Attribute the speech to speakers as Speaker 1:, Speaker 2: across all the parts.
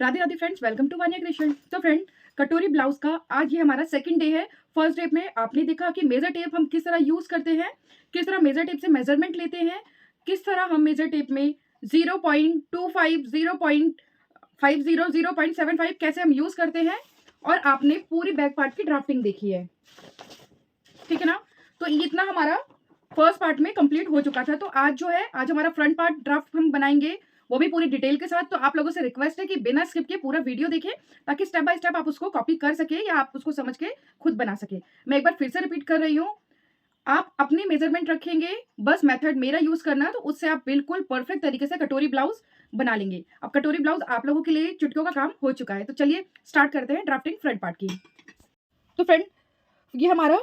Speaker 1: Radhe Radhe friends, welcome to Vaniya creation. तो friend, कटोरी blouse का आज ये हमारा सेकंड डे है। फर्स्ट डे में आपने देखा कि मेजर टेप हम किस तरह यूज करते हैं, किस तरह मेजर टेप से मेजरमेंट लेते हैं, किस तरह हम मेजर टेप में 0.25, 0.50, 0.75 कैसे हम यूज करते हैं, और आपने पूरी बैक पार्ट की ड्राफ्टिंग देखी है, ठीक है ना। तो ये इतना हमारा फर्स्ट पार्ट में कंप्लीट हो चुका था। तो आज जो है, आज हमारा फ्रंट पार्ट ड्राफ्ट हम बनाएंगे, वो भी पूरी डिटेल के साथ। तो आप लोगों से रिक्वेस्ट है कि बिना स्किप के पूरा वीडियो देखें, ताकि स्टेप बाय स्टेप आप उसको कॉपी कर सके या आप उसको समझ के खुद बना सके। मैं एक बार फिर से रिपीट कर रही हूँ, आप अपनी मेजरमेंट रखेंगे, बस मेथड मेरा यूज करना, तो उससे आप बिल्कुल परफेक्ट तरीके से कटोरी ब्लाउज बना लेंगे। अब कटोरी ब्लाउज आप लोगों के लिए चुटकियों का काम हो चुका है। तो चलिए स्टार्ट करते हैं ड्राफ्टिंग फ्रंट पार्ट की। तो फ्रेंड, ये हमारा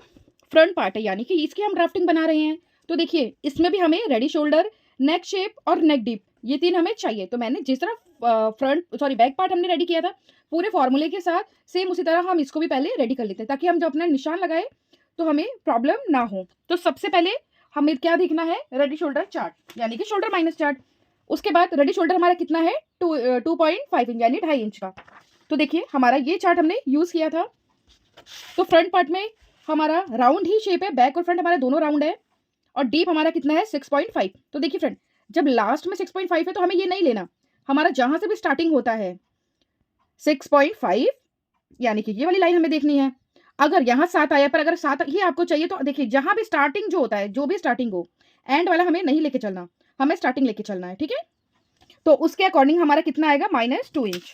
Speaker 1: फ्रंट पार्ट है, यानी कि इसकी हम ड्राफ्टिंग बना रहे हैं। तो देखिए, इसमें भी हमें रेडी शोल्डर, नेक शेप और नेक डीप, ये तीन हमें चाहिए। तो मैंने जिस तरह बैक पार्ट हमने रेडी किया था पूरे फॉर्मूले के साथ, सेम उसी तरह हम इसको भी पहले रेडी कर लेते हैं, ताकि हम जब अपना निशान लगाए तो हमें प्रॉब्लम ना हो। तो सबसे पहले हमें क्या देखना है, रेडी शोल्डर चार्ट, यानी कि शोल्डर माइनस चार्ट। उसके बाद रेडी शोल्डर हमारा कितना है, 2.5 इंच, यानी 2.5 इंच का। तो देखिए, हमारा ये चार्ट हमने यूज किया था। तो फ्रंट पार्ट में हमारा राउंड ही शेप है, बैक और फ्रंट हमारा दोनों राउंड है, और डीप हमारा कितना है, 6.5। तो देखिए फ्रेंड, जब लास्ट में 6.5 है तो हमें ये नहीं लेना, हमारा जहां से भी स्टार्टिंग होता है 6.5, यानी कि ये वाली लाइन हमें देखनी है। अगर यहाँ 7 आया, पर अगर 7 ही आपको चाहिए तो देखिए, जहां भी स्टार्टिंग जो होता है, जो भी स्टार्टिंग हो, एंड वाला हमें नहीं लेके चलना, हमें स्टार्टिंग लेके चलना है, ठीक है। तो उसके अकॉर्डिंग हमारा कितना आएगा, -2 इंच,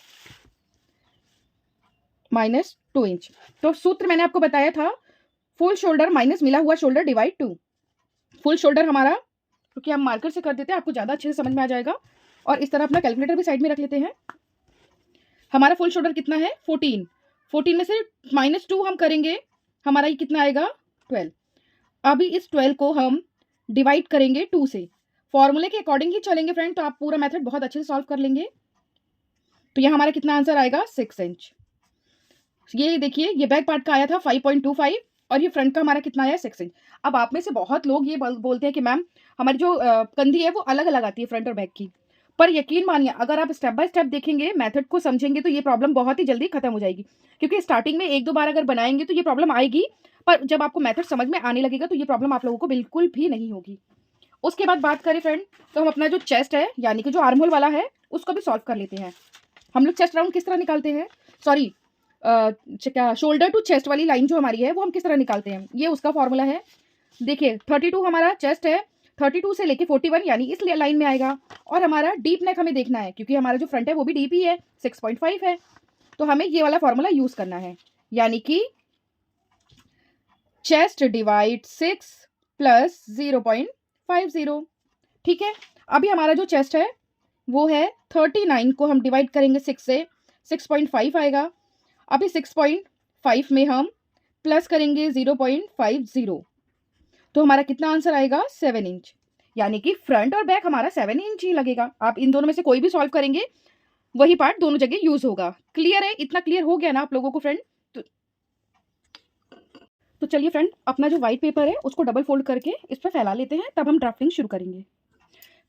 Speaker 1: -2 इंच। तो सूत्र मैंने आपको बताया था, फुल शोल्डर माइनस मिला हुआ शोल्डर डिवाइड 2। फुल शोल्डर हमारा, क्योंकि हम मार्कर से कर देते हैं, आपको ज़्यादा अच्छे से समझ में आ जाएगा। और इस तरह अपना कैलकुलेटर भी साइड में रख लेते हैं। हमारा फुल शोल्डर कितना है, 14। 14 में से -2 हम करेंगे, हमारा ये कितना आएगा, 12। अभी इस 12 को हम डिवाइड करेंगे 2 से। फॉर्मूले के अकॉर्डिंग ही चलेंगे फ्रेंड, तो आप पूरा मेथड बहुत अच्छे से सॉल्व कर लेंगे। तो यहाँ हमारा कितना आंसर आएगा, 6 इंच। ये देखिए, ये बैक पार्ट का आया था 5.25, और ये फ्रंट का हमारा कितना आया, 6 इंच। अब आप में से बहुत लोग ये बोलते हैं कि मैम, हमारी जो कंधी है वो अलग अलग आती है फ्रंट और बैक की। पर यकीन मानिए, अगर आप स्टेप बाय स्टेप देखेंगे, मेथड को समझेंगे, तो ये प्रॉब्लम बहुत ही जल्दी खत्म हो जाएगी। क्योंकि स्टार्टिंग में 1-2 बार अगर बनाएंगे तो ये प्रॉब्लम आएगी, पर जब आपको मेथड समझ में आने लगेगा तो ये प्रॉब्लम आप लोगों को बिल्कुल भी नहीं होगी। उसके बाद बात करें फ्रेंड, तो हम अपना जो चेस्ट है, यानी कि जो आर्म होल वाला है, उसको भी सॉल्व कर लेते हैं। हम लोग चेस्ट राउंड किस तरह निकालते हैं, सॉरी, क्या शोल्डर टू चेस्ट वाली लाइन जो हमारी है, वो हम किस तरह निकालते हैं, ये उसका फॉर्मूला है। देखिए, 32 हमारा चेस्ट है, 32 से लेके 41, यानी इस लाइन में आएगा। और हमारा डीप नेक हमें देखना है, क्योंकि हमारा जो फ्रंट है वो भी डीप ही है, 6.5 है। तो हमें ये वाला फॉर्मूला यूज करना है, यानी कि चेस्ट डिवाइड 6 प्लस 0.50, ठीक है। अभी हमारा जो चेस्ट है वो है 39, को हम डिवाइड करेंगे 6 से, 6.5 आएगा। अभी 6.5 में हम प्लस करेंगे 0.50, तो हमारा कितना आंसर आएगा, 7 इंच। यानी कि फ्रंट और बैक हमारा 7 इंच ही लगेगा। आप इन दोनों में से कोई भी सॉल्व करेंगे, वही पार्ट दोनों जगह यूज होगा। क्लियर है, इतना क्लियर हो गया ना आप लोगों को फ्रेंड। तो चलिए फ्रेंड, अपना जो व्हाइट पेपर है उसको डबल फोल्ड करके इस पर फैला लेते हैं, तब हम ड्राफ्टिंग शुरू करेंगे।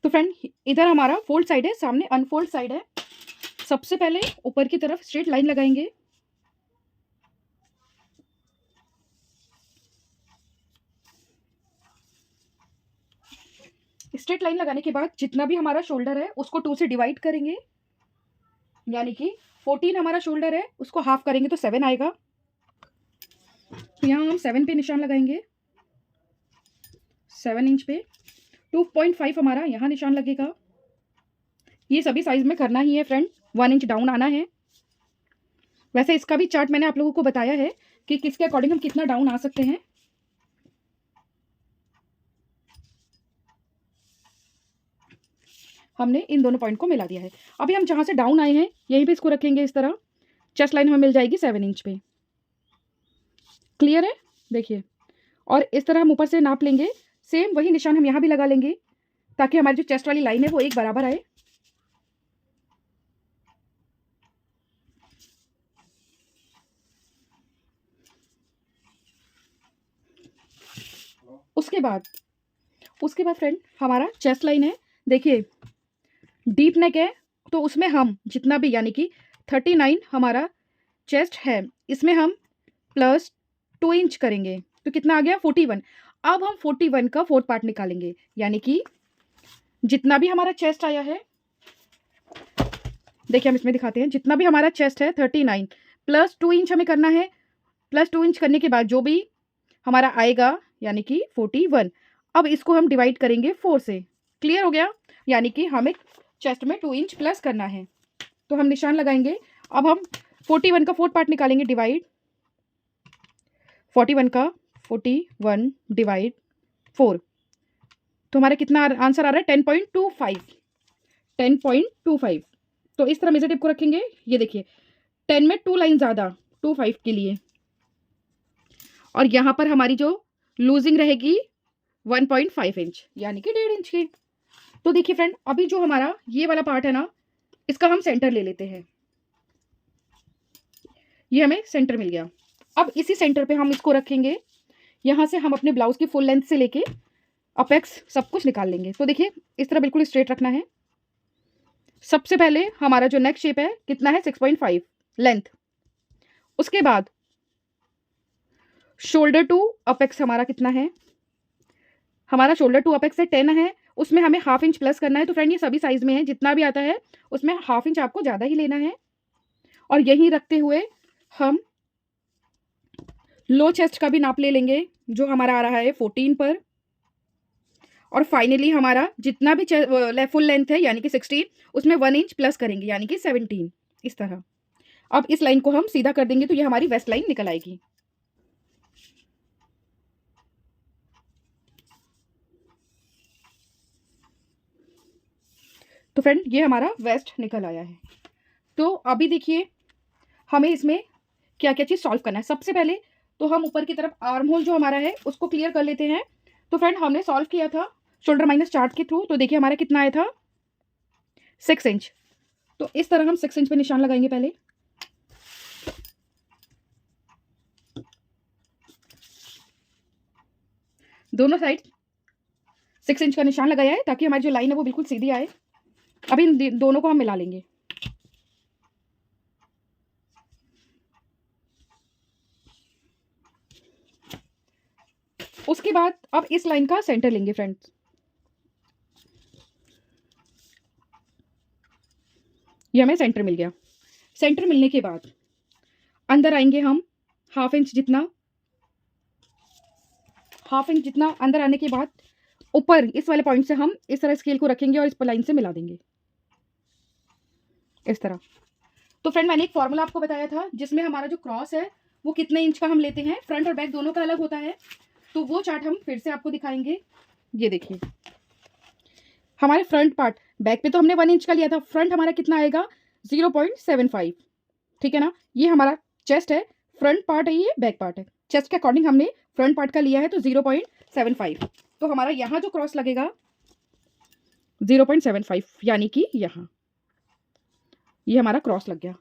Speaker 1: तो फ्रेंड, इधर हमारा फोल्ड साइड है, सामने अनफोल्ड साइड है। सबसे पहले ऊपर की तरफ स्ट्रेट लाइन लगाएंगे, स्ट्रेट लाइन लगाने के बाद जितना भी हमारा शोल्डर है उसको 2 से डिवाइड करेंगे, यानी कि 14 हमारा शोल्डर है, उसको हाफ करेंगे तो 7 आएगा। तो यहाँ हम 7 पे निशान लगाएंगे, 7 इंच पे। 2.5 हमारा यहाँ निशान लगेगा। ये सभी साइज में करना ही है फ्रेंड, 1 इंच डाउन आना है। वैसे इसका भी चार्ट मैंने आप लोगों को बताया है कि किसके अकॉर्डिंग हम कितना डाउन आ सकते हैं। हमने इन दोनों पॉइंट को मिला दिया है। अभी हम जहां से डाउन आए हैं यहीं पे इसको रखेंगे इस तरह। चेस्ट लाइन हमें मिल जाएगी 7 इंच पे। क्लियर है, देखिए। और इस तरह हम ऊपर से नाप लेंगे, सेम वही निशान हम यहाँ भी लगा लेंगे, ताकि हमारी जो चेस्ट वाली लाइन है वो एक बराबर आए। उसके बाद फ्रेंड, हमारा चेस्ट लाइन है, देखिए डीप नेक है, तो उसमें हम जितना भी, यानी कि 39 हमारा चेस्ट है, इसमें हम प्लस 2 इंच करेंगे तो कितना आ गया 41। अब हम 41 का 4th पार्ट निकालेंगे, यानी कि जितना भी हमारा चेस्ट आया है, देखिए हम इसमें दिखाते हैं, जितना भी हमारा चेस्ट है 39 प्लस 2 इंच हमें करना है। प्लस 2 इंच करने के बाद जो भी हमारा आएगा यानी कि 41। अब इसको हम डिवाइड करेंगे 4 से। क्लियर हो गया? यानी कि हमें चेस्ट में 2 इंच प्लस करना है, तो हम निशान लगाएंगे। अब हम 41 का 4th पार्ट निकालेंगे, डिवाइड 41 का 41 डिवाइड 4, तो हमारा कितना आंसर आ रहा है 10.25। 10.25। तो इस तरह मेजर टेप को रखेंगे, ये देखिए 10 में 2 लाइन ज़्यादा 25 के लिए, और यहाँ पर हमारी जो लूजिंग रहेगी 1.5 इंच यानी कि 1.5 इंच की। तो देखिए फ्रेंड, अभी जो हमारा ये वाला पार्ट है ना, इसका हम सेंटर ले लेते हैं। ये हमें सेंटर मिल गया। अब इसी सेंटर पे हम इसको रखेंगे। यहाँ से हम अपने ब्लाउज की फुल लेंथ से लेके अपेक्स सब कुछ निकाल लेंगे। तो देखिए इस तरह बिल्कुल स्ट्रेट रखना है। सबसे पहले हमारा जो नेक शेप है कितना है 6.5 लेंथ। उसके बाद शोल्डर टू अपेक्स हमारा कितना है, हमारा शोल्डर टू अपेक्स से 10 है, उसमें हमें ½ इंच प्लस करना है। तो फ्रेंड ये सभी साइज में है, जितना भी आता है उसमें ½ इंच आपको ज़्यादा ही लेना है। और यही रखते हुए हम लो चेस्ट का भी नाप ले लेंगे, जो हमारा आ रहा है 14 पर। और फाइनली हमारा जितना भी फुल लेंथ है यानी कि 16, उसमें 1 इंच प्लस करेंगे यानी कि 17, इस तरह। अब इस लाइन को हम सीधा कर देंगे तो ये हमारी वेस्ट लाइन निकल आएगी। तो फ्रेंड ये हमारा वेस्ट निकल आया है। तो अभी देखिए हमें इसमें क्या क्या चीज़ सॉल्व करना है। सबसे पहले तो हम ऊपर की तरफ आर्म होल जो हमारा है उसको क्लियर कर लेते हैं। तो फ्रेंड हमने सॉल्व किया था शोल्डर माइनस चार्ट के थ्रू, तो देखिए हमारा कितना आया था 6 इंच। तो इस तरह हम 6 इंच पे निशान लगाएंगे। पहले दोनों साइड 6 इंच का निशान लगाया है ताकि हमारी जो लाइन है वो बिल्कुल सीधी आए। अभी इन दोनों को हम मिला लेंगे। उसके बाद अब इस लाइन का सेंटर लेंगे फ्रेंड्स। ये हमें सेंटर मिल गया। सेंटर मिलने के बाद अंदर आएंगे हम ½ इंच जितना, ½ इंच जितना अंदर आने के बाद ऊपर इस वाले पॉइंट से हम इस तरह स्केल को रखेंगे और इस पर लाइन से मिला देंगे इस तरह। तो फ्रेंड मैंने एक फॉर्मूला आपको बताया था जिसमें हमारा जो क्रॉस है वो कितने इंच का हम लेते हैं, फ्रंट और बैक दोनों का अलग होता है। तो वो चार्ट हम फिर से आपको दिखाएंगे। ये देखिए हमारे फ्रंट पार्ट, बैक पे तो हमने 1 इंच का लिया था, फ्रंट हमारा कितना आएगा 0.75, ठीक है ना। ये हमारा चेस्ट है, फ्रंट पार्ट है, ये बैक पार्ट है। चेस्ट के अकॉर्डिंग हमने फ्रंट पार्ट का लिया है तो 0.75। तो हमारा यहाँ जो क्रॉस लगेगा 0.75 यानी कि यहाँ ये हमारा क्रॉस लग गया।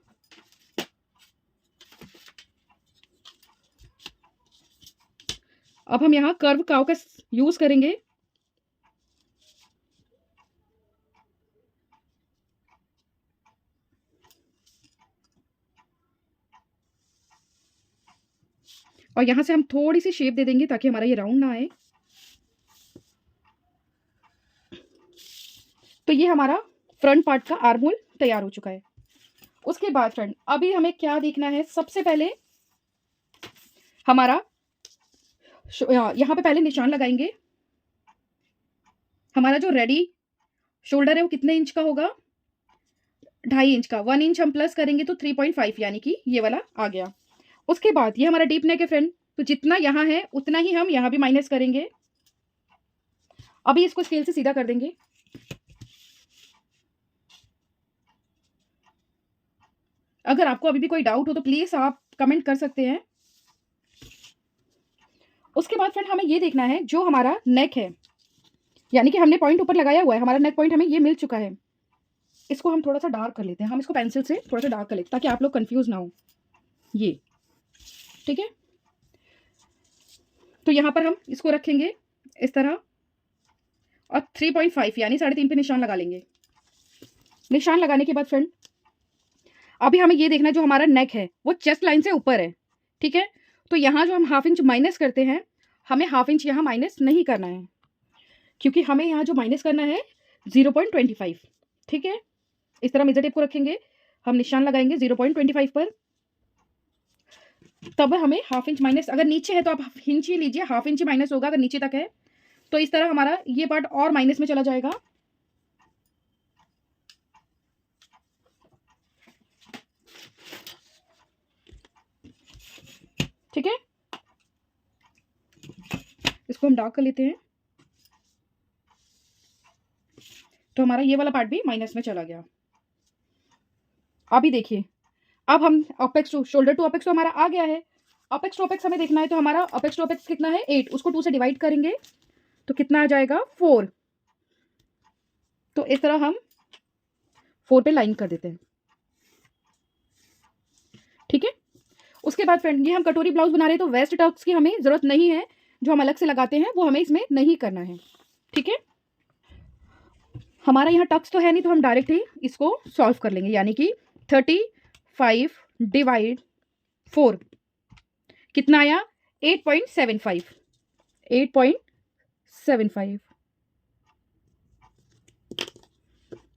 Speaker 1: अब हम यहाँ कर्व काव का यूज करेंगे। और यहाँ से हम थोड़ी सी शेप दे देंगे ताकि हमारा ये राउंड ना आए। तो ये हमारा फ्रंट पार्ट का आर्म होल तैयार हो चुका है। उसके बाद फ्रेंड अभी हमें क्या देखना है, सबसे पहले हमारा यहाँ पे पहले निशान लगाएंगे। हमारा जो रेडी शोल्डर है वो कितने इंच का होगा, 2.5 इंच का। 1 इंच हम प्लस करेंगे तो 3.5 यानी कि ये वाला आ गया। उसके बाद ये हमारा डीप नेक है फ्रेंड, तो जितना यहाँ है उतना ही हम यहाँ भी माइनस करेंगे। अभी इसको स्केल से सीधा कर देंगे। अगर आपको अभी भी कोई डाउट हो तो प्लीज आप कमेंट कर सकते हैं। उसके बाद फ्रेंड हमें ये देखना है जो हमारा नेक है, यानी कि हमने पॉइंट ऊपर लगाया हुआ है, हमारा नेक पॉइंट हमें ये मिल चुका है। इसको हम थोड़ा सा डार्क कर लेते हैं, हम इसको पेंसिल से थोड़ा सा डार्क कर लेते हैं ताकि आप लोग कंफ्यूज ना हो। ये ठीक है। तो यहाँ पर हम इसको रखेंगे इस तरह और 3.5 यानी 3.5 पे निशान लगा लेंगे। निशान लगाने के बाद फ्रेंड अभी हमें ये देखना है जो हमारा नेक है वो चेस्ट लाइन से ऊपर है, ठीक है। तो यहाँ जो हम हाफ इंच माइनस करते हैं, हमें हाफ इंच यहाँ माइनस नहीं करना है, क्योंकि हमें यहाँ जो माइनस करना है 0.25, ठीक है। इस तरह मेजर टेप को रखेंगे, हम निशान लगाएंगे 0.25 पर, तब हमें हाफ इंच माइनस, अगर नीचे है तो आप हाफ इंच ही लीजिए, हाफ इंच ही माइनस होगा अगर नीचे तक है। तो इस तरह हमारा ये पार्ट और माइनस में चला जाएगा, ठीक है। इसको हम डार्क कर लेते हैं, तो हमारा ये वाला पार्ट भी माइनस में चला गया। अभी देखिए, अब हम apex to shoulder to apex तो हमारा आ गया है। अपेक्स टू अपेक्स हमें देखना है, तो हमारा अपेक्स टू अपेक्स कितना है 8, उसको 2 से डिवाइड करेंगे तो कितना आ जाएगा 4। तो इस तरह हम 4 पे लाइन कर देते हैं, ठीक है। उसके बाद फ्रेंड, ये हम कटोरी ब्लाउज बना रहे हैं तो वेस्ट टक्स की हमें जरूरत नहीं है, जो हम अलग से लगाते हैं वो हमें इसमें नहीं करना है, ठीक है। हमारा यहाँ टक्स तो है नहीं, तो हम डायरेक्ट ही इसको सॉल्व कर लेंगे, यानी कि 35 डिवाइड 4 कितना आया 8.75, 8.75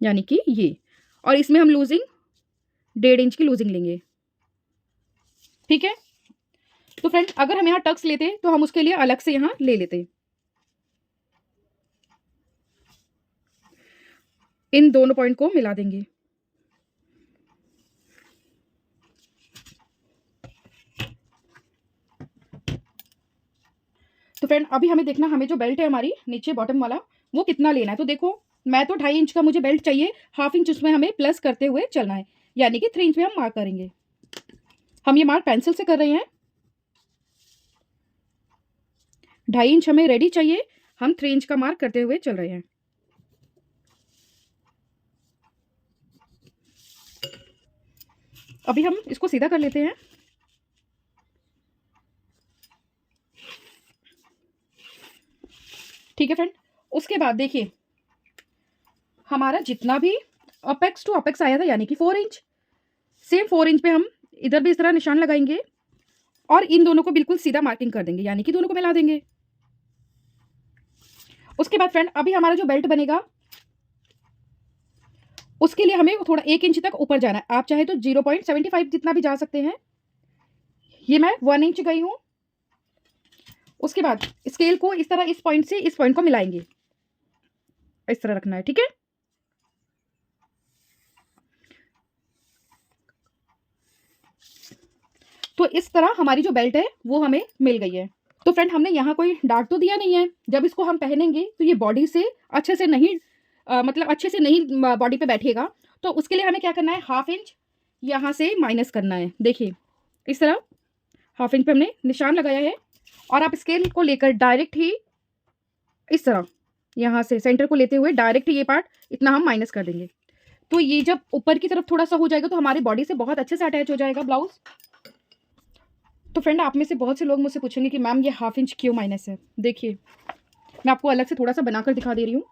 Speaker 1: यानी कि ये, और इसमें हम लूजिंग 1.5 इंच की लूजिंग लेंगे, ठीक है। तो फ्रेंड, अगर हम यहाँ टक्स लेते तो हम उसके लिए अलग से यहाँ ले लेते। इन दोनों पॉइंट को मिला देंगे, तो फ्रेंड अभी हमें देखना, हमें जो बेल्ट है हमारी नीचे बॉटम वाला वो कितना लेना है। तो देखो, मैं तो 2.5 इंच का मुझे बेल्ट चाहिए, हाफ इंच उसमें हमें प्लस करते हुए चलना है, यानी कि 3 इंच में हम मार्क करेंगे। हम ये मार्क पेंसिल से कर रहे हैं, 2.5 इंच हमें रेडी चाहिए, हम 3 इंच का मार्क करते हुए चल रहे हैं। अभी हम इसको सीधा कर लेते हैं, ठीक है फ्रेंड। उसके बाद देखिए, हमारा जितना भी अपेक्स टू अपेक्स आया था, यानी कि 4 इंच, सेम 4 इंच पे हम इधर भी इस तरह निशान लगाएंगे और इन दोनों को बिल्कुल सीधा मार्किंग कर देंगे, यानी कि दोनों को मिला देंगे। उसके बाद फ्रेंड, अभी हमारा जो बेल्ट बनेगा उसके लिए हमें थोड़ा 1 इंच तक ऊपर जाना है। आप चाहे तो 0.75 जितना भी जा सकते हैं, ये मैं 1 इंच गई हूं। उसके बाद स्केल को इस तरह इस पॉइंट से इस पॉइंट को मिलाएंगे, इस तरह रखना है, ठीक है। तो इस तरह हमारी जो बेल्ट है वो हमें मिल गई है। तो फ्रेंड, हमने यहाँ कोई डार्ट तो दिया नहीं है, जब इसको हम पहनेंगे तो ये बॉडी से अच्छे से नहीं मतलब अच्छे से नहीं बॉडी पे बैठेगा। तो उसके लिए हमें क्या करना है, हाफ इंच यहाँ से माइनस करना है। देखिए, इस तरह हाफ इंच पे हमने निशान लगाया है, और आप स्केल को लेकर डायरेक्ट ही इस तरह यहाँ से सेंटर को लेते हुए डायरेक्ट ये पार्ट इतना हम माइनस कर देंगे। तो ये जब ऊपर की तरफ थोड़ा सा हो जाएगा तो हमारी बॉडी से बहुत अच्छे से अटैच हो जाएगा ब्लाउज। तो फ्रेंड, आप में से बहुत से लोग मुझसे पूछेंगे कि मैम ये हाफ इंच क्यों माइनस है। देखिए, मैं आपको अलग से थोड़ा सा बनाकर दिखा दे रही हूँ।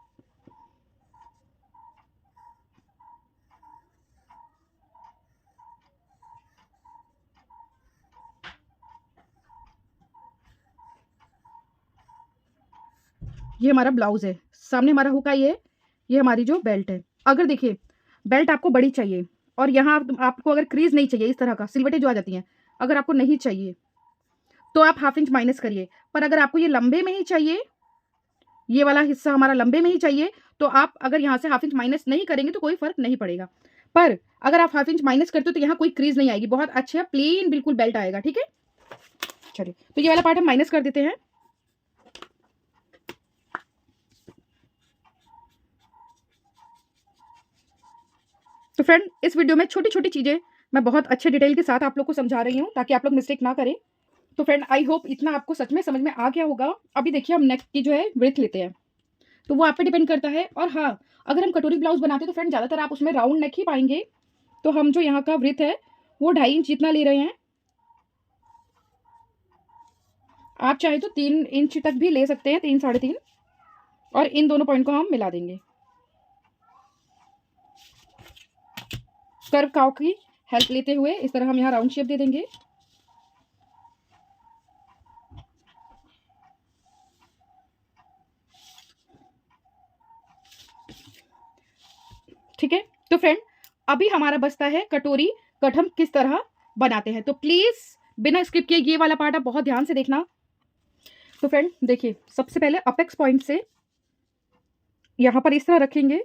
Speaker 1: ये हमारा ब्लाउज है, सामने हमारा हुक आई है, ये हमारी जो बेल्ट है। अगर देखिए, बेल्ट आपको बड़ी चाहिए और यहाँ आपको अगर क्रीज नहीं चाहिए, इस तरह का सिलवटें जो आ जाती हैं, अगर आपको नहीं चाहिए तो आप हाफ इंच माइनस करिए। पर अगर आपको ये लंबे में ही चाहिए, ये वाला हिस्सा हमारा लंबे में ही चाहिए, तो आप अगर यहाँ से हाफ इंच माइनस नहीं करेंगे तो कोई फर्क नहीं पड़ेगा। पर अगर आप हाफ इंच माइनस करते हो तो यहाँ कोई क्रीज नहीं आएगी, बहुत अच्छा प्लेन बिल्कुल बेल्ट आएगा, ठीक है। चलिए, तो ये वाला पार्ट हम माइनस कर देते हैं। तो फ्रेंड, इस वीडियो में छोटी छोटी चीज़ें मैं बहुत अच्छे डिटेल के साथ आप लोग को समझा रही हूँ, ताकि आप लोग मिस्टेक ना करें। तो फ्रेंड, आई होप इतना आपको सच में समझ में आ गया होगा। अभी देखिए, हम नेक की जो है विड्थ लेते हैं, तो वो आप पे डिपेंड करता है। और हाँ, अगर हम कटोरी ब्लाउज बनाते हैं तो फ्रेंड ज़्यादातर आप उसमें राउंड नेक ही पाएंगे। तो हम जो यहाँ का विड्थ है वो 2.5 इंच जितना ले रहे हैं। आप चाहे तो 3 इंच तक भी ले सकते हैं, 3 साढ़े 3, और इन दोनों पॉइंट को हम मिला देंगे। कर्व काव की हेल्प लेते हुए इस तरह हम यहाँ राउंड शेप दे देंगे। ठीक है, तो फ्रेंड अभी हमारा बचता है कटोरी कट हम किस तरह बनाते हैं। तो प्लीज बिना स्किप किए ये वाला पार्ट आप बहुत ध्यान से देखना। तो फ्रेंड देखिए, सबसे पहले अपेक्स पॉइंट से यहां पर इस तरह रखेंगे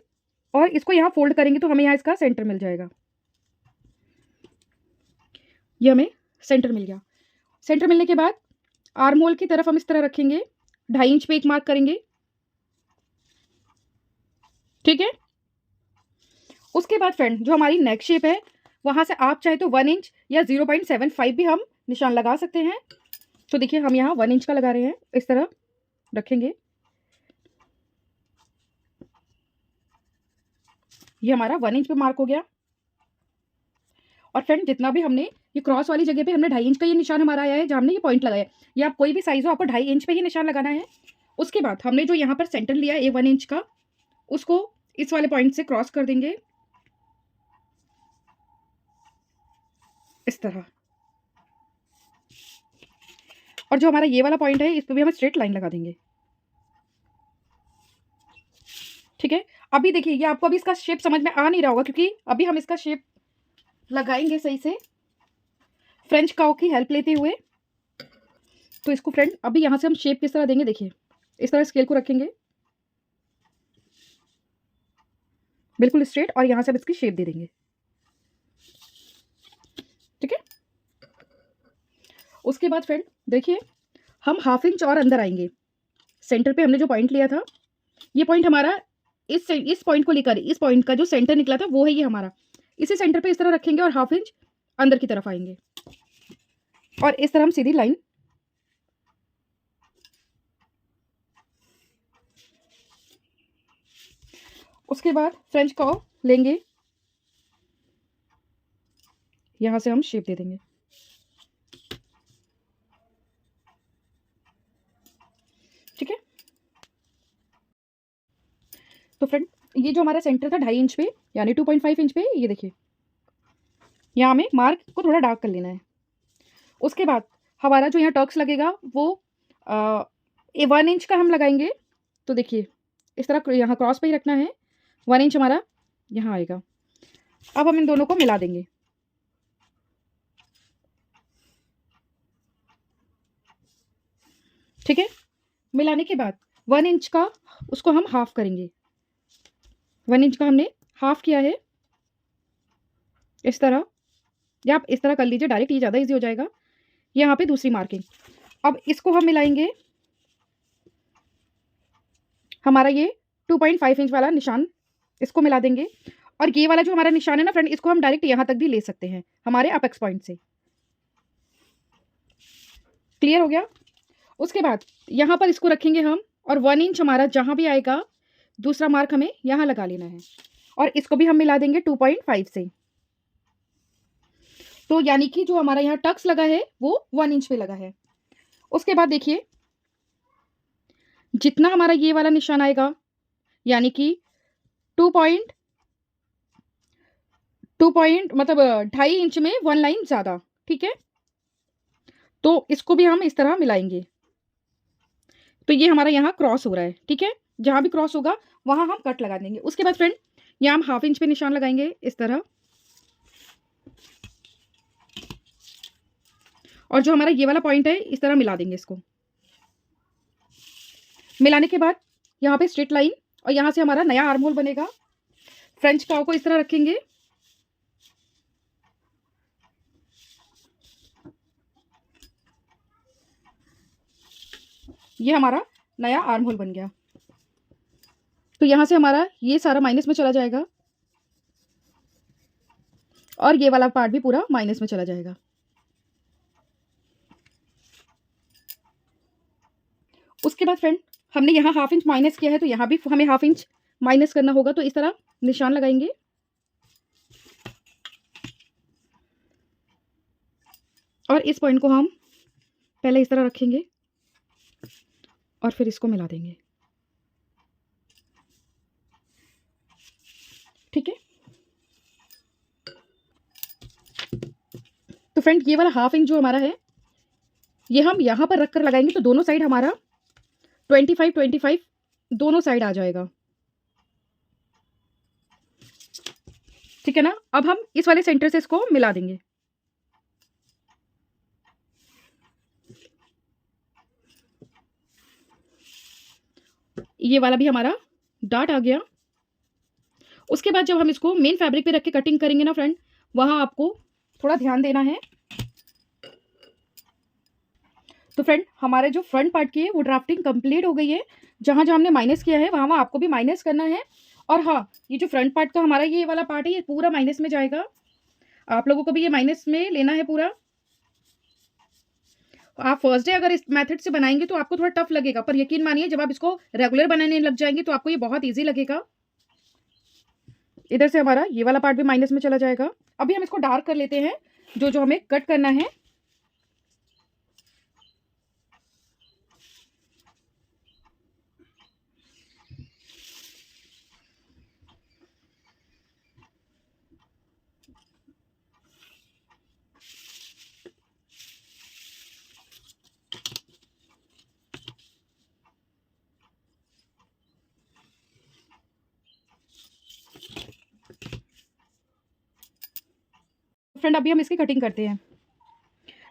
Speaker 1: और इसको यहां फोल्ड करेंगे तो हमें यहां इसका सेंटर मिल जाएगा। ये हमें सेंटर मिल गया। सेंटर मिलने के बाद आर्म होल की तरफ हम इस तरह रखेंगे, 2.5 इंच पे एक मार्क करेंगे। ठीक है, उसके बाद फ्रेंड जो हमारी नेक शेप है वहां से आप चाहे तो 1 इंच या 0.75 भी हम निशान लगा सकते हैं। तो देखिए हम यहाँ 1 इंच का लगा रहे हैं, इस तरह रखेंगे। ये हमारा 1 इंच पे मार्क हो गया। और फ्रेंड जितना भी हमने ये क्रॉस वाली जगह पे हमने 2.5 इंच का ये निशान हमारा आया है जहाँ हमने ये पॉइंट लगाया है, ये आप कोई भी साइज हो आपको 2.5 इंच पे ही निशान लगाना है। उसके बाद हमने जो यहाँ पर सेंटर लिया है 1 इंच का, उसको इस वाले पॉइंट से क्रॉस कर देंगे इस तरह। और जो हमारा ये वाला पॉइंट है इस पर भी हम स्ट्रेट लाइन लगा देंगे। ठीक है, अभी देखिए ये आपको अभी इसका शेप समझ में आ नहीं रहा होगा क्योंकि अभी हम इसका शेप लगाएंगे सही से फ्रेंच काउ की हेल्प लेते हुए। तो इसको फ्रेंड अभी यहां से हम शेप किस तरह देंगे, देखिए इस तरह स्केल को रखेंगे बिल्कुल स्ट्रेट और यहां से हम इसकी शेप दे देंगे। ठीक है, उसके बाद फ्रेंड देखिए हम 1/2 इंच और अंदर आएंगे। सेंटर पे हमने जो पॉइंट लिया था, ये पॉइंट हमारा इस पॉइंट को लेकर इस पॉइंट का जो सेंटर निकला था वो है ये हमारा। इसी सेंटर पे इस तरह रखेंगे और 1/2 इंच अंदर की तरफ आएंगे और इस तरह हम सीधी लाइन। उसके बाद फ्रेंच कर्व लेंगे, यहां से हम शेप दे देंगे। ठीक है, तो फ्रेंड ये जो हमारा सेंटर था 2.5 इंच पे यानी 2.5 इंच पे, ये देखिए यहाँ हमें मार्क को थोड़ा डार्क कर लेना है। उसके बाद हमारा जो यहाँ टक्स लगेगा वो 1 इंच का हम लगाएंगे। तो देखिए इस तरह यहाँ क्रॉस पे ही रखना है, 1 इंच हमारा यहाँ आएगा। अब हम इन दोनों को मिला देंगे। ठीक है, मिलाने के बाद 1 इंच का उसको हम हाफ करेंगे। 1 इंच का हमने हाफ किया है इस तरह, या आप इस तरह कर लीजिए डायरेक्ट, ये ज़्यादा इजी हो जाएगा। यहाँ पे दूसरी मार्किंग, अब इसको हम मिलाएंगे। हमारा ये 2.5 इंच वाला निशान इसको मिला देंगे और ये वाला जो हमारा निशान है ना फ्रेंड, इसको हम डायरेक्ट यहाँ तक भी ले सकते हैं हमारे अपेक्स पॉइंट से। क्लियर हो गया। उसके बाद यहाँ पर इसको रखेंगे हम और 1 इंच हमारा जहाँ भी आएगा दूसरा मार्क हमें यहाँ लगा लेना है और इसको भी हम मिला देंगे 2.5 से। तो यानी कि जो हमारा यहाँ टक्स लगा है वो 1 इंच पे लगा है। उसके बाद देखिए जितना हमारा ये वाला निशान आएगा यानी कि 2 मतलब 2.5 इंच में 1 लाइन ज़्यादा। ठीक है, तो इसको भी हम इस तरह मिलाएंगे। तो ये हमारा यहाँ क्रॉस हो रहा है। ठीक है, जहाँ भी क्रॉस होगा वहाँ हम कट लगा देंगे। उसके बाद फ्रेंड यहाँ हम 1/2 इंच पे निशान लगाएंगे इस तरह, और जो हमारा ये वाला पॉइंट है इस तरह मिला देंगे इसको। मिलाने के बाद यहाँ पे स्ट्रेट लाइन और यहाँ से हमारा नया आर्म होल बनेगा। फ्रेंच कर्व को इस तरह रखेंगे, ये हमारा नया आर्म होल बन गया। तो यहाँ से हमारा ये सारा माइनस में चला जाएगा और ये वाला पार्ट भी पूरा माइनस में चला जाएगा। उसके बाद फ्रेंड हमने यहाँ 1/2 इंच माइनस किया है तो यहाँ भी हमें 1/2 इंच माइनस करना होगा। तो इस तरह निशान लगाएंगे और इस पॉइंट को हम पहले इस तरह रखेंगे और फिर इसको मिला देंगे। ठीक है, फ्रेंड ये वाला हाफ इंच जो हमारा है ये हम यहाँ पर रख कर लगाएंगे तो दोनों साइड हमारा 25-25 दोनों साइड आ जाएगा। ठीक है ना। अब हम इस वाले सेंटर से इसको मिला देंगे। ये वाला भी हमारा डार्ट आ गया। उसके बाद जब हम इसको मेन फैब्रिक पे रख के कटिंग करेंगे ना फ्रेंड, वहां आपको थोड़ा ध्यान देना है। तो फ्रेंड हमारे जो फ्रंट पार्ट की है वो ड्राफ्टिंग कंप्लीट हो गई है। जहां जहां हमने माइनस किया है वहां वहां आपको भी माइनस करना है। और हाँ, ये जो फ्रंट पार्ट का हमारा ये वाला पार्ट है ये पूरा माइनस में जाएगा। आप लोगों को भी ये माइनस में लेना है पूरा। आप फर्स्ट डे अगर इस मेथड से बनाएंगे तो आपको थोड़ा टफ लगेगा, पर यकीन मानिए जब आप इसको रेगुलर बनाने लग जाएंगे तो आपको ये बहुत ईजी लगेगा। इधर से हमारा ये वाला पार्ट भी माइनस में चला जाएगा। अभी हम इसको डार्क कर लेते हैं जो जो हमें कट करना है। फ्रेंड अभी हम इसकी कटिंग करते हैं।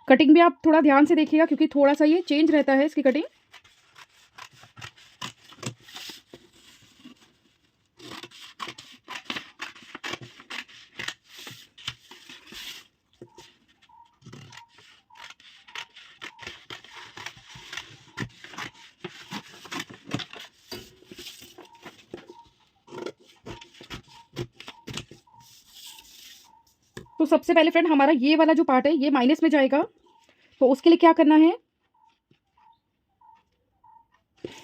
Speaker 1: कटिंग भी आप थोड़ा ध्यान से देखिएगा क्योंकि थोड़ा सा ये चेंज रहता है इसकी कटिंग। तो सबसे पहले फ्रेंड हमारा ये वाला जो पार्ट है ये माइनस में जाएगा। तो उसके लिए क्या करना है,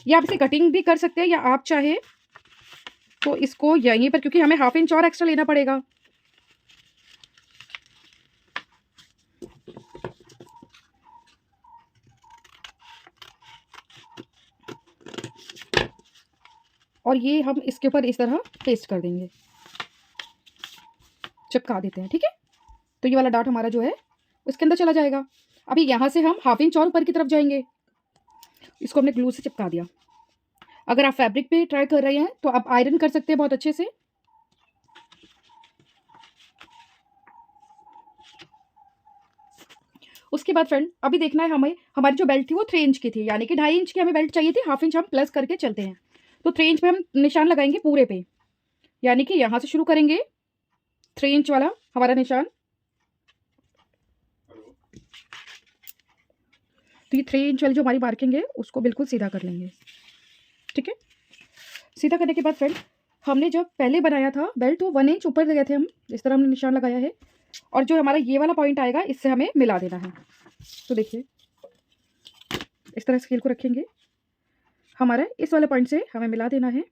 Speaker 1: या आप इसे कटिंग भी कर सकते हैं या आप चाहे तो इसको यहीं पर, क्योंकि हमें हाफ इंच और एक्स्ट्रा लेना पड़ेगा। और ये हम इसके ऊपर इस तरह पेस्ट कर देंगे, चिपका देते हैं। ठीक है, तो ये वाला डॉट हमारा जो है उसके अंदर चला जाएगा। अभी यहाँ से हम हाफ इंच और ऊपर की तरफ जाएंगे। इसको हमने ग्लू से चिपका दिया। अगर आप फैब्रिक पे ट्राई कर रहे हैं तो आप आयरन कर सकते हैं बहुत अच्छे से। उसके बाद फ्रेंड अभी देखना है हमें, हमारी जो बेल्ट थी वो 3 इंच की थी, यानी कि 2.5 इंच की हमें बेल्ट चाहिए थी। हाफ इंच हम प्लस करके चलते हैं। तो 3 इंच पे हम निशान लगाएंगे पूरे पे, यानी कि यहाँ से शुरू करेंगे 3 इंच वाला हमारा निशान। तो ये 3 इंच वाली जो हमारी मार्किंग है उसको बिल्कुल सीधा कर लेंगे। ठीक है, सीधा करने के बाद फ्रेंड हमने जब पहले बनाया था बेल्ट तो 1 इंच ऊपर गए थे हम, इस तरह हमने निशान लगाया है। और जो हमारा ये वाला पॉइंट आएगा इससे हमें मिला देना है। तो देखिए इस तरह स्केल को रखेंगे, हमारा इस वाले पॉइंट से हमें मिला देना है।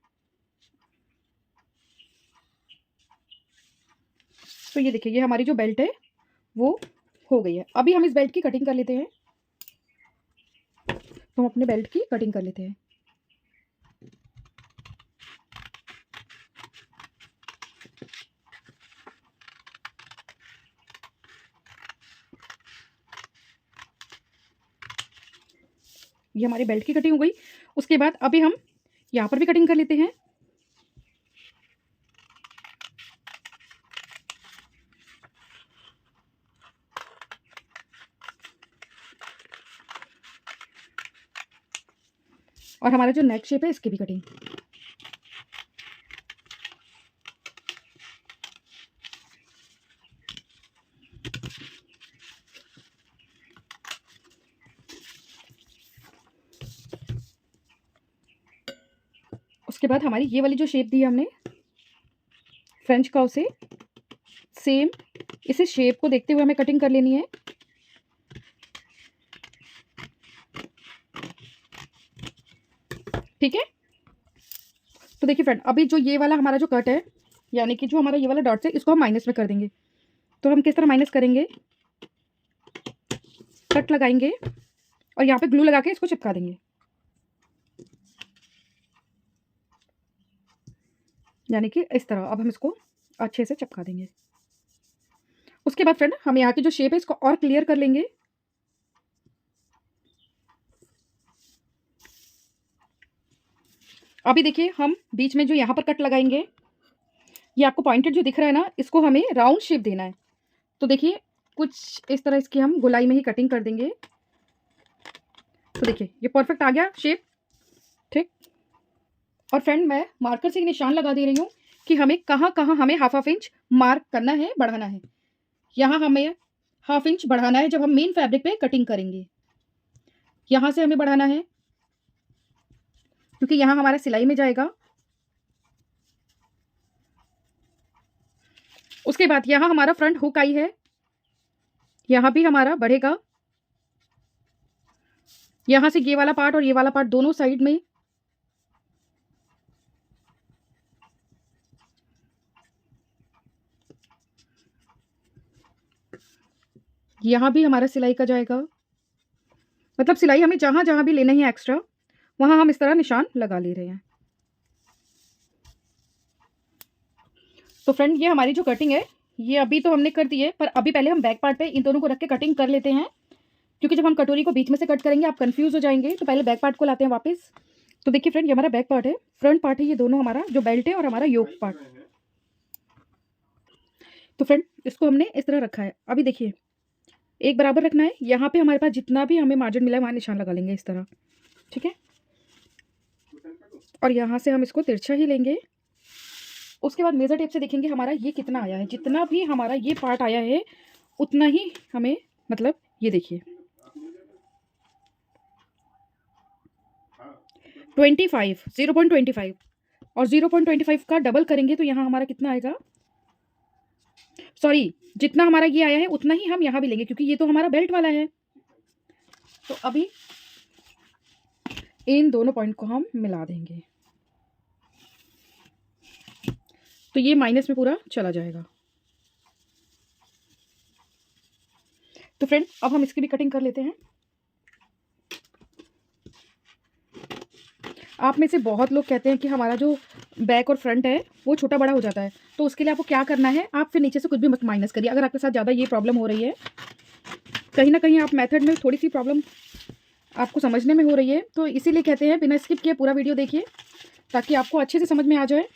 Speaker 1: तो ये देखिए ये हमारी जो बेल्ट है वो हो गई है। अभी हम इस बेल्ट की कटिंग कर लेते हैं। तो हम अपने बेल्ट की कटिंग कर लेते हैं। ये हमारी बेल्ट की कटिंग हो गई। उसके बाद अभी हम यहाँ पर भी कटिंग कर लेते हैं। और हमारा जो नेक शेप है इसकी भी कटिंग। उसके बाद हमारी ये वाली जो शेप दी है हमने फ्रेंच कर्व से, सेम इसे शेप को देखते हुए हमें कटिंग कर लेनी है। ठीक है, तो देखिए फ्रेंड अभी जो ये वाला हमारा जो कट है, यानी कि जो हमारा ये वाला डॉट है इसको हम माइनस में कर देंगे। तो हम किस तरह माइनस करेंगे, कट लगाएंगे और यहाँ पे ग्लू लगा के इसको चिपका देंगे, यानी कि इस तरह। अब हम इसको अच्छे से चिपका देंगे। उसके बाद फ्रेंड हम यहाँ की जो शेप है इसको और क्लियर कर लेंगे। अभी देखिए हम बीच में जो यहाँ पर कट लगाएंगे, ये आपको पॉइंटेड जो दिख रहा है ना, इसको हमें राउंड शेप देना है। तो देखिए कुछ इस तरह इसकी हम गोलाई में ही कटिंग कर देंगे। तो देखिए ये परफेक्ट आ गया शेप, ठीक। और फ्रेंड मैं मार्कर से एक निशान लगा दे रही हूँ कि हमें कहाँ कहाँ हमें हाफ इंच मार्क करना है, बढ़ाना है। यहाँ हमें हाफ इंच बढ़ाना है जब हम मेन फैब्रिक पे कटिंग करेंगे। यहाँ से हमें बढ़ाना है क्योंकि यहाँ हमारा सिलाई में जाएगा। उसके बाद यहाँ हमारा फ्रंट हुक आई है, यहाँ भी हमारा बढ़ेगा। यहाँ से ये वाला पार्ट और ये वाला पार्ट दोनों साइड में, यहाँ भी हमारा सिलाई का जाएगा। मतलब सिलाई हमें जहाँ जहाँ भी लेना है एक्स्ट्रा, वहाँ हम इस तरह निशान लगा ले रहे हैं। तो फ्रेंड ये हमारी जो कटिंग है ये अभी तो हमने कर दी है, पर अभी पहले हम बैक पार्ट पे इन दोनों को रख के कटिंग कर लेते हैं, क्योंकि जब हम कटोरी को बीच में से कट करेंगे आप कंफ्यूज हो जाएंगे। तो पहले बैक पार्ट को लाते हैं वापस। तो देखिए फ्रेंड ये हमारा बैक पार्ट है, फ्रंट पार्ट है ये दोनों, हमारा जो बेल्ट है और हमारा योक पार्ट। तो फ्रेंड इसको हमने इस तरह रखा है। अभी देखिए एक बराबर रखना है, यहाँ पे हमारे पास जितना भी हमें मार्जिन मिला है वहाँ निशान लगा लेंगे इस तरह, ठीक है। और यहाँ से हम इसको तिरछा ही लेंगे। उसके बाद मेजर टेप से देखेंगे हमारा ये कितना आया है, जितना भी हमारा ये पार्ट आया है उतना ही हमें, मतलब ये देखिए 25, 0.25 और 0.25 का डबल करेंगे तो यहाँ हमारा कितना आएगा, सॉरी जितना हमारा ये आया है उतना ही हम यहाँ भी लेंगे क्योंकि ये तो हमारा बेल्ट वाला है। तो अभी इन दोनों पॉइंट को हम मिला देंगे तो ये माइनस में पूरा चला जाएगा। तो फ्रेंड अब हम इसकी भी कटिंग कर लेते हैं। आप में से बहुत लोग कहते हैं कि हमारा जो बैक और फ्रंट है वो छोटा बड़ा हो जाता है, तो उसके लिए आपको क्या करना है, आप फिर नीचे से कुछ भी मत माइनस करिए। अगर आपके साथ ज़्यादा ये प्रॉब्लम हो रही है, कहीं ना कहीं आप मेथड में थोड़ी सी प्रॉब्लम आपको समझने में हो रही है, तो इसीलिए कहते हैं बिना स्किप किए पूरा वीडियो देखिए ताकि आपको अच्छे से समझ में आ जाए।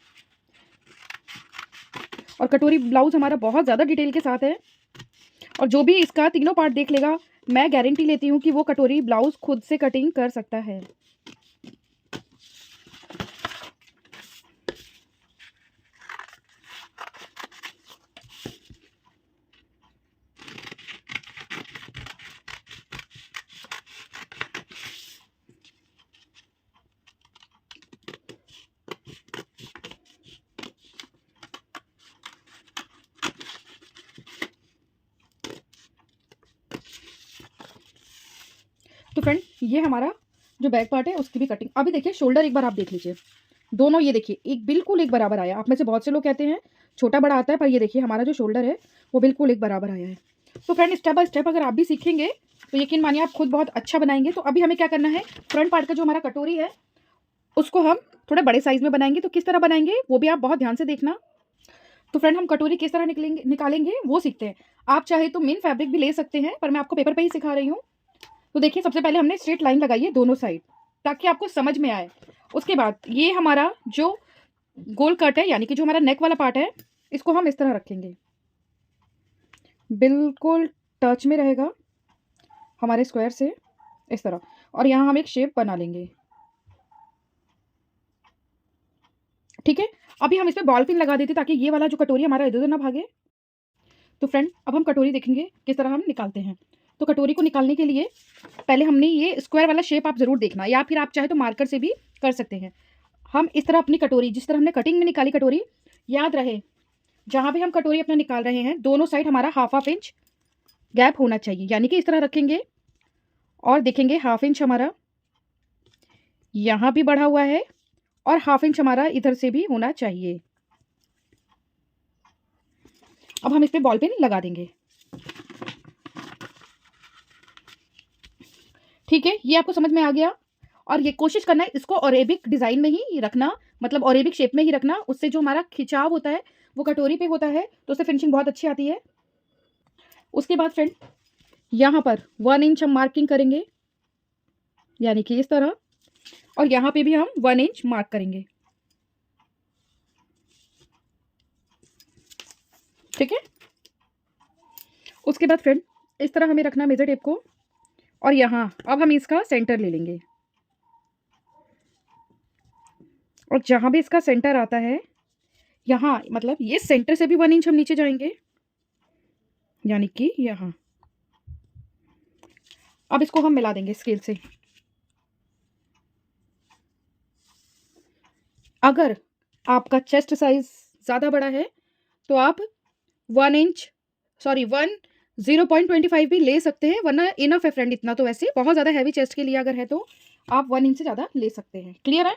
Speaker 1: और कटोरी ब्लाउज हमारा बहुत ज़्यादा डिटेल के साथ है, और जो भी इसका तीनों पार्ट देख लेगा मैं गारंटी लेती हूँ कि वो कटोरी ब्लाउज खुद से कटिंग कर सकता है। तो फ्रेंड ये हमारा जो बैक पार्ट है उसकी भी कटिंग। अभी देखिए शोल्डर एक बार आप देख लीजिए, दोनों ये देखिए एक बिल्कुल एक बराबर आया। आप में से बहुत से लोग कहते हैं छोटा बड़ा आता है, पर ये देखिए हमारा जो शोल्डर है वो बिल्कुल एक बराबर आया है। तो फ्रेंड स्टेप बाय स्टेप अगर आप भी सीखेंगे तो यकीन मानिए आप खुद बहुत अच्छा बनाएंगे। तो अभी हमें क्या करना है, फ्रंट पार्ट का जो हमारा कटोरी है उसको हम थोड़े बड़े साइज में बनाएंगे। तो किस तरह बनाएंगे वो भी आप बहुत ध्यान से देखना। तो फ्रेंड हम कटोरी किस तरह निकालेंगे वो सीखते हैं। आप चाहे तो मेन फैब्रिक भी ले सकते हैं, पर मैं आपको पेपर पे ही सिखा रही हूँ। तो देखिए सबसे पहले हमने स्ट्रेट लाइन लगाई है दोनों साइड ताकि आपको समझ में आए। उसके बाद ये हमारा जो गोल कट है यानी कि जो हमारा नेक वाला पार्ट है इसको हम इस तरह रखेंगे, बिल्कुल टच में रहेगा हमारे स्क्वायर से इस तरह, और यहाँ हम एक शेप बना लेंगे, ठीक है। अभी हम इस पर बॉल पिन लगा देते ताकि ये वाला जो कटोरी हमारा इधर उधर ना भागे। तो फ्रेंड अब हम कटोरी देखेंगे किस तरह हम निकालते हैं। तो कटोरी को निकालने के लिए पहले हमने ये स्क्वायर वाला शेप आप ज़रूर देखना, या फिर आप चाहे तो मार्कर से भी कर सकते हैं। हम इस तरह अपनी कटोरी जिस तरह हमने कटिंग में निकाली कटोरी, याद रहे जहाँ भी हम कटोरी अपना निकाल रहे हैं दोनों साइड हमारा हाफ इंच गैप होना चाहिए, यानी कि इस तरह रखेंगे और देखेंगे हाफ इंच हमारा यहाँ भी बढ़ा हुआ है और हाफ इंच हमारा इधर से भी होना चाहिए। अब हम इस पर बॉल पिन लगा देंगे, ठीक है। ये आपको समझ में आ गया। और ये कोशिश करना है इसको अरेबिक डिज़ाइन में ही रखना, मतलब अरेबिक शेप में ही रखना। उससे जो हमारा खिंचाव होता है वो कटोरी पे होता है तो उससे फिनिशिंग बहुत अच्छी आती है। उसके बाद फ्रेंड यहाँ पर 1 इंच हम मार्किंग करेंगे, यानी कि इस तरह, और यहाँ पे भी हम 1 इंच मार्क करेंगे, ठीक है। उसके बाद फ्रेंड इस तरह हमें रखना मेजर टेप को, और यहाँ अब हम इसका सेंटर ले लेंगे, और जहाँ भी इसका सेंटर आता है यहाँ, मतलब ये सेंटर से भी 1 इंच हम नीचे जाएंगे, यानी कि यहाँ। अब इसको हम मिला देंगे स्केल से। अगर आपका चेस्ट साइज ज़्यादा बड़ा है तो आप 0.25 भी ले सकते हैं, वरना इनफ है फ्रेंड, इतना तो वैसे बहुत ज़्यादा हैवी चेस्ट के लिए अगर है तो आप 1 इंच से ज़्यादा ले सकते हैं। क्लियर है।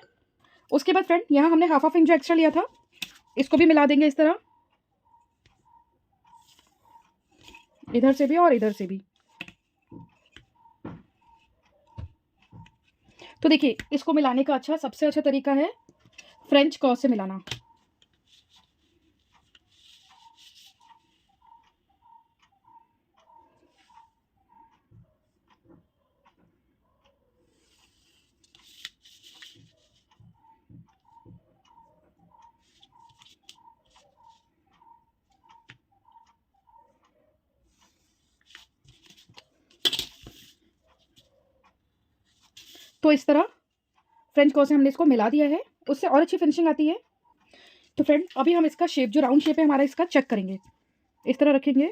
Speaker 1: उसके बाद फ्रेंड यहाँ हमने हाफ इंच जो एक्स्ट्रा लिया था इसको भी मिला देंगे इस तरह, इधर से भी और इधर से भी। तो देखिए इसको मिलाने का सबसे अच्छा तरीका है फ्रेंच कर्व से मिलाना। तो इस तरह फ्रेंच कर्व से हमने इसको मिला दिया है, उससे और अच्छी फिनिशिंग आती है। तो फ्रेंड अभी हम इसका शेप, जो राउंड शेप है हमारा, इसका चेक करेंगे। इस तरह रखेंगे,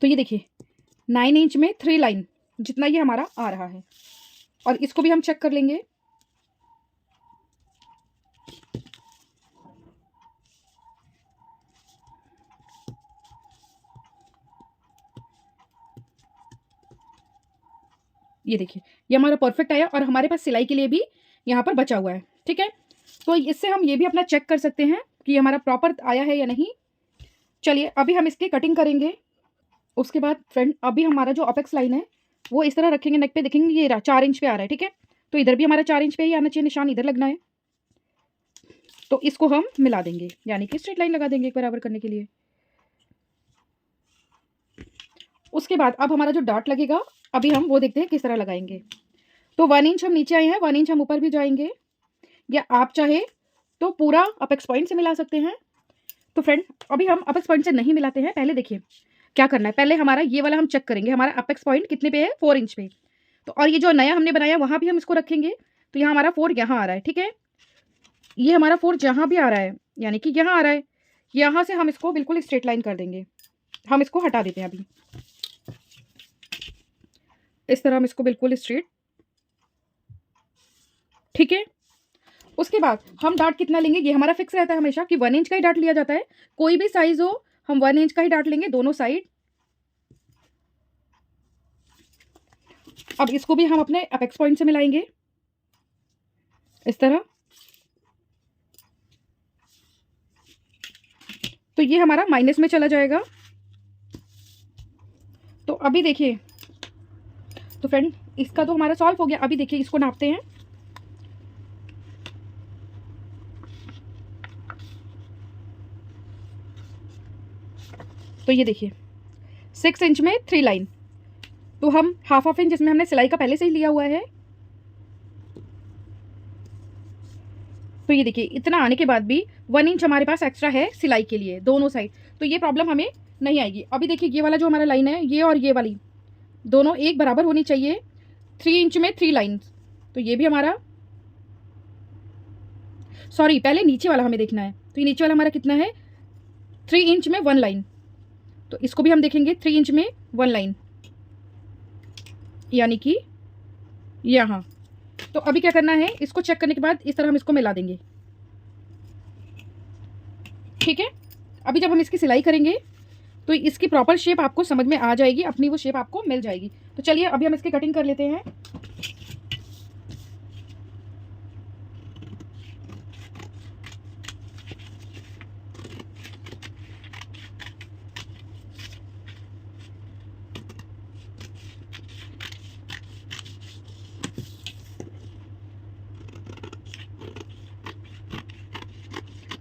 Speaker 1: तो ये देखिए 9 इंच में 3 लाइन जितना ये हमारा आ रहा है, और इसको भी हम चेक कर लेंगे। ये देखिए ये हमारा परफेक्ट आया, और हमारे पास सिलाई के लिए भी यहाँ पर बचा हुआ है, ठीक है। तो इससे हम ये भी अपना चेक कर सकते हैं कि हमारा प्रॉपर आया है या नहीं। चलिए अभी हम इसकी कटिंग करेंगे। उसके बाद फ्रेंड अभी हमारा जो अपेक्स लाइन है वो इस तरह रखेंगे, नेक पे देखेंगे ये 4 इंच पे आ रहा है, ठीक है। तो इधर भी हमारा 4 इंच पे ही आना चाहिए, निशान इधर लगना है। तो इसको हम मिला देंगे, यानी कि स्ट्रेट लाइन लगा देंगे एक बराबर करने के लिए। उसके बाद अब हमारा जो डॉट लगेगा अभी हम वो देखते हैं किस तरह लगाएंगे। तो 1 इंच हम नीचे आए हैं, 1 इंच हम ऊपर भी जाएंगे, या आप चाहे तो पूरा अपेक्स पॉइंट से मिला सकते हैं। तो फ्रेंड अभी हम अपेक्स पॉइंट से नहीं मिलाते हैं, पहले देखिए क्या करना है। पहले हमारा ये वाला हम चेक करेंगे, हमारा अपेक्स पॉइंट कितने पे है, 4 इंच पे। तो और ये जो नया हमने बनाया वहाँ भी हम इसको रखेंगे, तो यहाँ हमारा 4 यहाँ आ रहा है, ठीक है। ये हमारा 4 जहाँ भी आ रहा है, यानी कि यहाँ आ रहा है, यहाँ से हम इसको बिल्कुल स्ट्रेट लाइन कर देंगे। हम इसको हटा देते हैं अभी, इस तरह हम इसको बिल्कुल स्ट्रेट, ठीक है। उसके बाद हम डार्ट कितना लेंगे, ये हमारा फिक्स रहता है हमेशा कि 1 इंच का ही डार्ट लिया जाता है, कोई भी साइज हो हम 1 इंच का ही डार्ट लेंगे दोनों साइड। अब इसको भी हम अपने अपेक्स पॉइंट से मिलाएंगे इस तरह। तो ये हमारा माइनस में चला जाएगा। तो अभी देखिए, तो फ्रेंड इसका तो हमारा सॉल्व हो गया। अभी देखिए इसको नापते हैं। तो ये देखिए 6 इंच में 3 लाइन, तो हम हाफ इंच जिसमें हमने सिलाई का पहले से ही लिया हुआ है। तो ये देखिए इतना आने के बाद भी 1 इंच हमारे पास एक्स्ट्रा है सिलाई के लिए दोनों साइड, तो ये प्रॉब्लम हमें नहीं आएगी। अभी देखिए ये वाला जो हमारा लाइन है, ये और ये वाली दोनों एक बराबर होनी चाहिए, 3 इंच में 3 लाइन। तो ये भी हमारा, सॉरी पहले नीचे वाला हमें देखना है। तो ये नीचे वाला हमारा कितना है, 3 इंच में 1 लाइन। तो इसको भी हम देखेंगे 3 इंच में 1 लाइन, यानी कि यहाँ। तो अभी क्या करना है, इसको चेक करने के बाद इस तरह हम इसको मिला देंगे, ठीक है। अभी जब हम इसकी सिलाई करेंगे तो इसकी प्रॉपर शेप आपको समझ में आ जाएगी, अपनी वो शेप आपको मिल जाएगी। तो चलिए अभी हम इसकी कटिंग कर लेते हैं।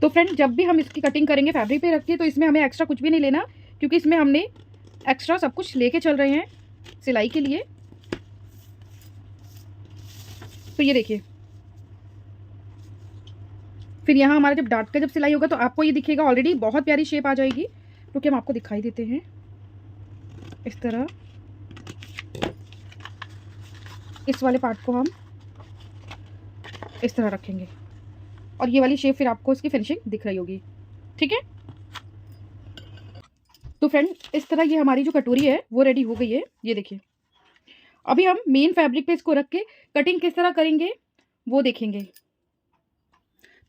Speaker 1: तो फ्रेंड जब भी हम इसकी कटिंग करेंगे फैब्रिक पे रख के, तो इसमें हमें एक्स्ट्रा कुछ भी नहीं लेना, क्योंकि इसमें हमने एक्स्ट्रा सब कुछ लेके चल रहे हैं सिलाई के लिए। तो ये देखिए, फिर यहाँ हमारा जब डार्ट का जब सिलाई होगा तो आपको ये दिखेगा ऑलरेडी बहुत प्यारी शेप आ जाएगी। तो क्या हम आपको दिखाई देते हैं इस तरह, इस वाले पार्ट को हम इस तरह रखेंगे और ये वाली शेप फिर आपको इसकी फिनिशिंग दिख रही होगी। ठीक है, तो फ्रेंड इस तरह ये हमारी जो कटोरी है वो रेडी हो गई है। ये देखिए, अभी हम मेन फैब्रिक पे इसको रख के कटिंग किस तरह करेंगे वो देखेंगे।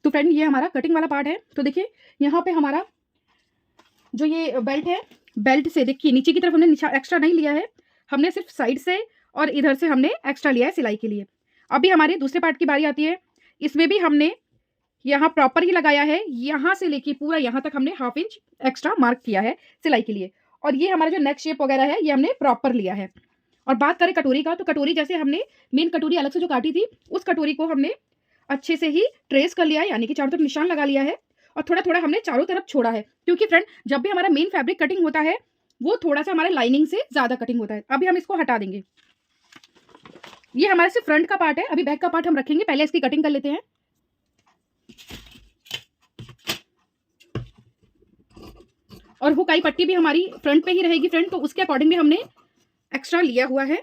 Speaker 1: तो फ्रेंड ये हमारा कटिंग वाला पार्ट है। तो देखिए यहाँ पे हमारा जो ये बेल्ट है, बेल्ट से देखिए नीचे की तरफ हमने एक्स्ट्रा नहीं लिया है, हमने सिर्फ साइड से और इधर से हमने एक्स्ट्रा लिया है सिलाई के लिए। अभी हमारे दूसरे पार्ट की बारी आती है। इसमें भी हमने यहाँ प्रॉपर ही लगाया है, यहाँ से लेके पूरा यहाँ तक हमने 1/2 इंच एक्स्ट्रा मार्क किया है सिलाई के लिए। और ये हमारा जो नेक शेप वगैरह है ये हमने प्रॉपर लिया है। और बात करें कटोरी का, तो कटोरी जैसे हमने मेन कटोरी अलग से जो काटी थी, उस कटोरी को हमने अच्छे से ही ट्रेस कर लिया है, यानी कि चारों तरफ निशान लगा लिया है और थोड़ा थोड़ा हमने चारों तरफ छोड़ा है, क्योंकि फ्रेंड जब भी हमारा मेन फैब्रिक कटिंग होता है वो थोड़ा सा हमारे लाइनिंग से ज़्यादा कटिंग होता है। अभी हम इसको हटा देंगे। ये हमारे सिर्फ फ्रंट का पार्ट है, अभी बैक का पार्ट हम रखेंगे, पहले इसकी कटिंग कर लेते हैं। और हुकाई पट्टी भी हमारी फ्रंट पे ही रहेगी फ्रेंड, तो उसके अकॉर्डिंग भी हमने एक्स्ट्रा लिया हुआ है।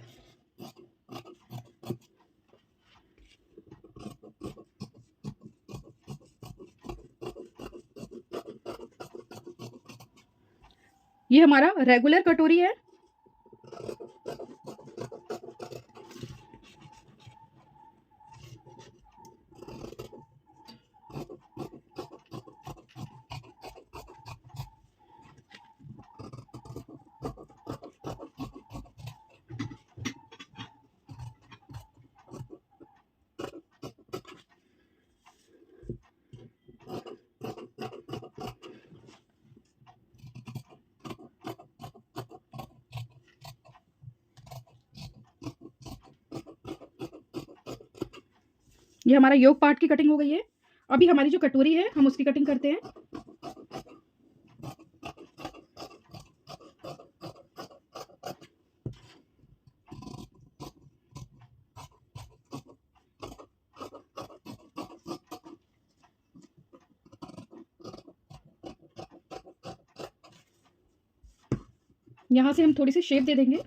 Speaker 1: ये हमारा रेगुलर कटोरी है। ये हमारा योक पार्ट की कटिंग हो गई है। अभी हमारी जो कटोरी है हम उसकी कटिंग करते हैं। यहाँ से हम थोड़ी सी शेप दे देंगे।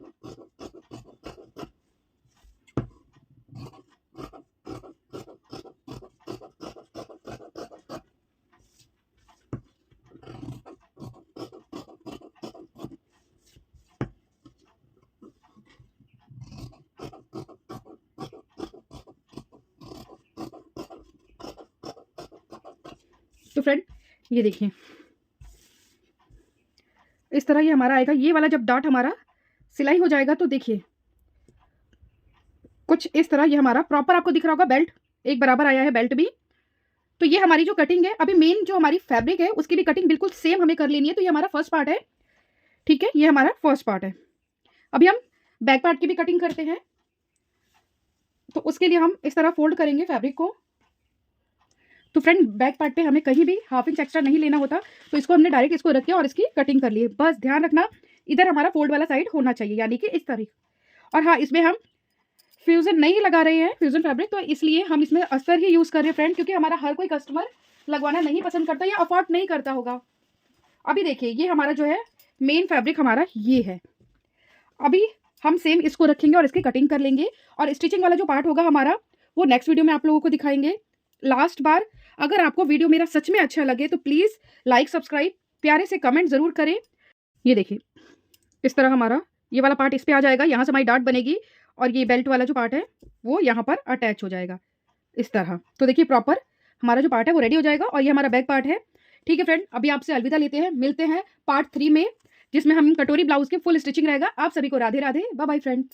Speaker 1: तो फ्रेंड ये देखिए इस तरह ये हमारा आएगा। ये वाला जब डार्ट हमारा सिलाई हो जाएगा तो देखिए कुछ इस तरह ये हमारा प्रॉपर आपको दिख रहा होगा, बेल्ट एक बराबर आया है, बेल्ट भी। तो ये हमारी जो कटिंग है, अभी मेन जो हमारी फैब्रिक है उसकी भी कटिंग बिल्कुल सेम हमें कर लेनी है। तो ये हमारा फर्स्ट पार्ट है, ठीक है, ये हमारा फर्स्ट पार्ट है। अभी हम बैक पार्ट की भी कटिंग करते हैं। तो उसके लिए हम इस तरह फोल्ड करेंगे फैब्रिक को। तो फ्रेंड बैक पार्ट पे हमें कहीं भी 1/2 इंच एक्स्ट्रा नहीं लेना होता, तो इसको हमने डायरेक्ट इसको रख के और इसकी कटिंग कर ली। बस ध्यान रखना इधर हमारा फोल्ड वाला साइड होना चाहिए, यानी कि इस तरह। और हाँ, इसमें हम फ्यूजन नहीं लगा रहे हैं, फ्यूजन फैब्रिक, तो इसलिए हम इसमें अस्तर ही यूज़ कर रहे हैं फ्रेंड, क्योंकि हमारा हर कोई कस्टमर लगवाना नहीं पसंद करता या अफोर्ड नहीं करता होगा। अभी देखिए ये हमारा जो है मेन फैब्रिक हमारा ये है। अभी हम सेम इसको रखेंगे और इसकी कटिंग कर लेंगे। और स्टिचिंग वाला जो पार्ट होगा हमारा वो नेक्स्ट वीडियो में आप लोगों को दिखाएंगे। लास्ट बार, अगर आपको वीडियो मेरा सच में अच्छा लगे तो प्लीज़ लाइक, सब्सक्राइब, प्यारे से कमेंट ज़रूर करें। ये देखिए इस तरह हमारा ये वाला पार्ट इस पे आ जाएगा, यहाँ से हमारी डार्ट बनेगी और ये बेल्ट वाला जो पार्ट है वो यहाँ पर अटैच हो जाएगा इस तरह। तो देखिए प्रॉपर हमारा जो पार्ट है वो रेडी हो जाएगा और ये हमारा बैक पार्ट है। ठीक है फ्रेंड, अभी आपसे अलविदा लेते हैं, मिलते हैं पार्ट 3 में, जिसमें हम कटोरी ब्लाउज की फुल स्टिचिंग रहेगा। आप सभी को Radhe Radhe, bye bye friend.